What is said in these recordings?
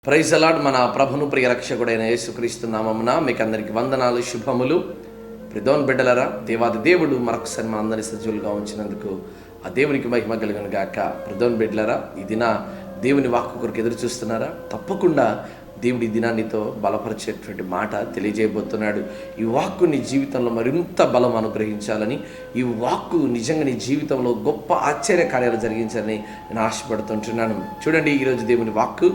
Praise the lord. మన ప్రభును ప్రియ రక్షకుడైన యేసుక్రీస్తు నామమున మీకు అందరికి వందనాలు, శుభములు. ప్రిదోన్ బిడ్డలరా, దేవాది దేవుడు మరొకసారి మన అందరి సజీవులుగా ఉంచినందుకు ఆ దేవునికి మహిమ కలుగును గాక. ప్రిదోన్ బిడ్డలరా, ఈ దిన దేవుని వాక్కు కొరకు ఎదురు చూస్తున్నారా? తప్పకుండా దేవుడి దినాన్నితో బలపరిచేటువంటి మాట తెలియజేయబోతున్నాడు. ఈ వాక్కు నీ జీవితంలో మరింత బలం అనుగ్రహించాలని, ఈ వాక్కు నిజంగా నీ జీవితంలో గొప్ప ఆశ్చర్య కార్యాలు జరిగించాలని నేను ఆశపడుతుంటున్నాను. చూడండి, ఈరోజు దేవుని వాక్కు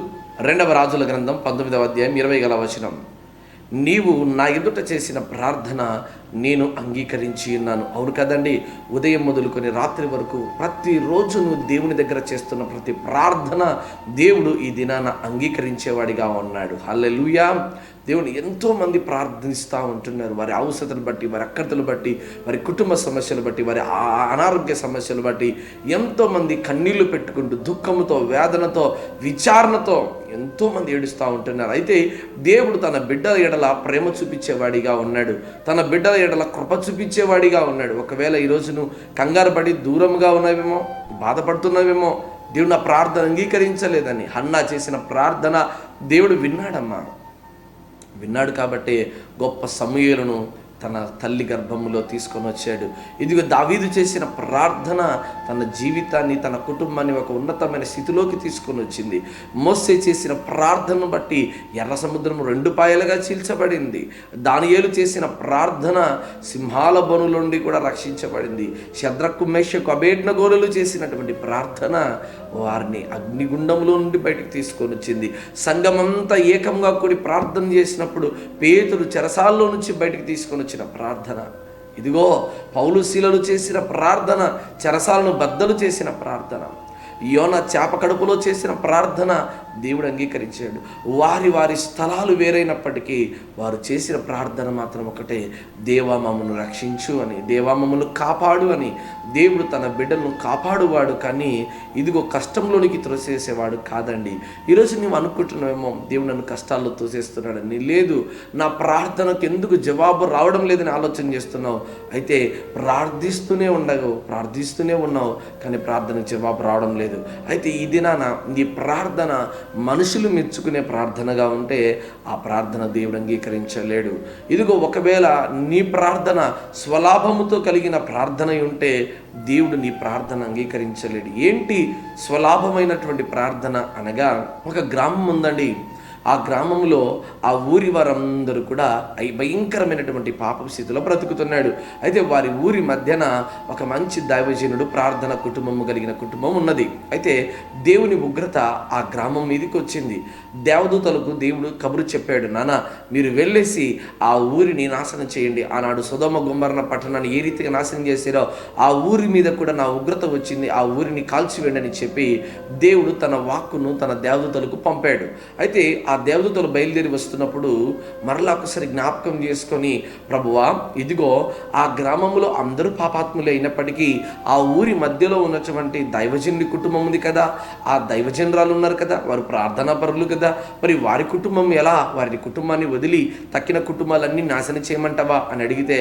2వ రాజుల గ్రంథం 19వ అధ్యాయం 20వ వచనం. నీవు నా ఎదుట చేసిన ప్రార్థన నేను అంగీకరించి ఉన్నాను. అవును కదండి, ఉదయం మొదలుకొని రాత్రి వరకు ప్రతిరోజు నువ్వు దేవుని దగ్గర చేస్తున్న ప్రతి ప్రార్థన దేవుడు ఈ దినాన అంగీకరించేవాడిగా ఉన్నాడు. హల్లెలూయా. దేవుని ఎంతోమంది ప్రార్థిస్తూ ఉంటున్నారు. వారి అవసరతను బట్టి, వారి అక్కర్తలు బట్టి, వారి కుటుంబ సమస్యలు బట్టి, వారి అనారోగ్య సమస్యలు బట్టి ఎంతోమంది కన్నీళ్లు పెట్టుకుంటూ దుఃఖంతో, వేదనతో, విచారణతో ఎంతోమంది ఏడుస్తూ ఉంటున్నారు. అయితే దేవుడు తన బిడ్డల ఎడల ప్రేమ చూపించేవాడిగా ఉన్నాడు, తన బిడ్డల ఎడల కృప చూపించేవాడిగా ఉన్నాడు. ఒకవేళ ఈరోజు నువ్వు కంగారు పడి దూరంగా ఉన్నావేమో, బాధపడుతున్నావేమో, దేవుడు నా ప్రార్థన అంగీకరించలేదని. హన్నా చేసిన ప్రార్థన దేవుడు విన్నాడు కాబట్టి గొప్ప సమూయేలును తన తల్లి గర్భములో తీసుకొని వచ్చాడు. ఇదిగో దావీదు చేసిన ప్రార్థన తన జీవితాన్ని, తన కుటుంబాన్ని ఒక ఉన్నతమైన స్థితిలోకి తీసుకొని వచ్చింది. మోసే చేసిన ప్రార్థనను బట్టి ఎర్ర సముద్రం 2 పాయలుగా చీల్చబడింది. దానియేలు చేసిన ప్రార్థన సింహాల బొనుల నుండి కూడా రక్షించబడింది. శద్రకు, మేషకు, అబేద్నెగోలు చేసినటువంటి ప్రార్థన వారిని అగ్నిగుండంలో నుండి బయటకు తీసుకొని వచ్చింది. సంఘమంతా ఏకంగా కూడి ప్రార్థన చేసినప్పుడు పేతురు చెరసాల్లో నుంచి బయటకు తీసుకొని వచ్చిన ప్రార్థన. ఇదిగో పౌలు శీలలు చేసిన ప్రార్థన, చెరసాలను బద్దలు చేసిన ప్రార్థన, యోనా చేప కడుపులో చేసిన ప్రార్థన దేవుడు అంగీకరించాడు. వారి స్థలాలు వేరైనప్పటికీ వారు చేసిన ప్రార్థన మాత్రం ఒకటే, దేవా మమ్మను రక్షించు అని, దేవా మమ్మను కాపాడు అని. దేవుడు తన బిడ్డలను కాపాడువాడు, కానీ ఇదిగో కష్టంలోనికి త్రోసేసేవాడు కాదండి. ఈరోజు నువ్వు అనుకుంటున్నావేమో, దేవుడు నన్ను కష్టాల్లో తోసేస్తున్నాడని. లేదు, నా ప్రార్థనకు ఎందుకు జవాబు రావడం లేదని ఆలోచన చేస్తున్నావు. అయితే ప్రార్థిస్తూనే ఉన్నావు, కానీ ప్రార్థనకు జవాబు రావడం లేదు. అయితే ఈ దినాన నీ ప్రార్థన మనుషులు మెచ్చుకునే ప్రార్థనగా ఉంటే ఆ ప్రార్థన దేవుడు అంగీకరించలేడు. ఇదిగో ఒకవేళ నీ ప్రార్థన స్వలాభముతో కలిగిన ప్రార్థన ఉంటే దేవుడు నీ ప్రార్థన అంగీకరించలేడు. ఏంటి స్వలాభమైనటువంటి ప్రార్థన అనగా, ఒక గ్రామం ఉందండి. ఆ గ్రామంలో ఆ ఊరి వారందరూ కూడా భయంకరమైనటువంటి పాప స్థితిలో బ్రతుకుతున్నాడు. అయితే వారి ఊరి మధ్యన ఒక మంచి దైవజనుడు, ప్రార్థన కుటుంబము కలిగిన కుటుంబం ఉన్నది. అయితే దేవుని ఉగ్రత ఆ గ్రామం మీదకి వచ్చింది. దేవదూతలకు దేవుడు కబురు చెప్పాడు, నాన్న మీరు వెళ్ళేసి ఆ ఊరిని నాశనం చేయండి. ఆనాడు సొదొమ గొమొర్రా పట్టణాన్ని ఏ రీతిగా నాశనం చేశారో ఆ ఊరి మీద కూడా నా ఉగ్రత వచ్చింది, ఆ ఊరిని కాల్చివేయండి అని చెప్పి దేవుడు తన వాక్కును తన దేవదూతలకు పంపాడు. అయితే ఆ దేవదూతలు బయలుదేరి వస్తున్నప్పుడు మరలా ఒకసారి జ్ఞాపకం చేసుకొని, ప్రభువా ఇదిగో ఆ గ్రామంలో అందరూ పాపాత్ములు అయినప్పటికీ ఆ ఊరి మధ్యలో ఉన్నటువంటి దైవజనుడి కుటుంబం ఉంది కదా, ఆ దైవజనరాలు ఉన్నారు కదా, వారు ప్రార్థనా పరులు కదా, మరి వారి కుటుంబం ఎలా, వారి కుటుంబాన్ని వదిలి తక్కిన కుటుంబాలన్నీ నాశనం చేయమంటావా అని అడిగితే,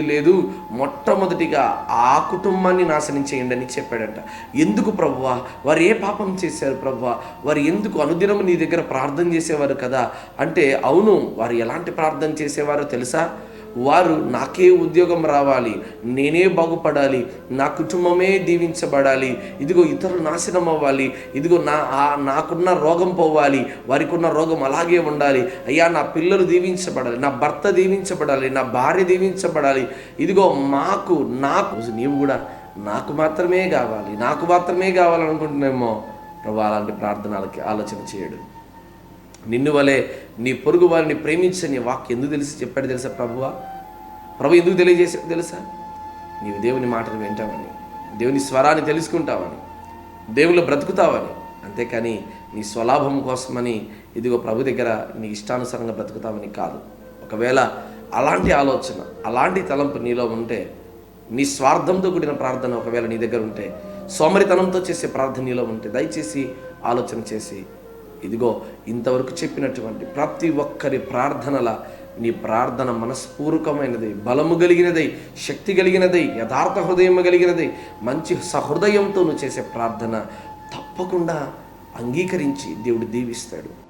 లేదు, మొట్టమొదటిగా ఆ కుటుంబాన్ని నాశనం చేయండి అని చెప్పాడంట. ఎందుకు ప్రభువా, వారు ఏ పాపం చేశారు ప్రభువా, వారు ఎందుకు అనుదినం నీ దగ్గర ప్రార్థన చేసేవారు కదా అంటే, అవును, వారు ఎలాంటి ప్రార్థన చేసేవారో తెలుసా? వారు నాకే ఉద్యోగం రావాలి, నేనే బాగుపడాలి, నా కుటుంబమే దీవించబడాలి, ఇదిగో ఇతరులు నాశనం అవ్వాలి, ఇదిగో నాకున్న రోగం పోవాలి, వారికి ఉన్న రోగం అలాగే ఉండాలి, అయ్యా నా పిల్లలు దీవించబడాలి, నా భర్త దీవించబడాలి, నా భార్య దీవించబడాలి, ఇదిగో నాకు నీవు కూడా నాకు మాత్రమే కావాలనుకుంటున్నామో ప్రభు. అలాంటి ప్రార్థనలకి ఆలోచన చేయడు. నిన్ను వలె నీ పొరుగు వారిని ప్రేమించని వాక్యం ఎందుకు చెప్పాడు తెలుసా ప్రభు ఎందుకు తెలియజేసాడు తెలుసా? నీవు దేవుని మాటను వింటావని, దేవుని స్వరాన్ని తెలుసుకుంటావని, దేవుళ్ళు బ్రతుకుతావని. అంతేకాని నీ స్వలాభం కోసమని ఇదిగో ప్రభు దగ్గర నీ ఇష్టానుసారంగా బ్రతుకుతావని కాదు. ఒకవేళ అలాంటి ఆలోచన, అలాంటి తలంపు నీలో ఉంటే, నీ స్వార్థంతో కూడిన ప్రార్థన ఒకవేళ నీ దగ్గర ఉంటే, సోమరితనంతో చేసే ప్రార్థన నీలో ఉంటే, దయచేసి ఆలోచన చేసి ఇదిగో ఇంతవరకు చెప్పినటువంటి ప్రతి ఒక్కరి ప్రార్థనల నీ ప్రార్థన మనస్పూర్వకమైనది, బలము కలిగినదై, శక్తి కలిగినదై, యథార్థ హృదయం కలిగినదై, మంచి సహృదయంతో నువ్వు చేసే ప్రార్థన తప్పకుండా అంగీకరించి దేవుడు దీవిస్తాడు.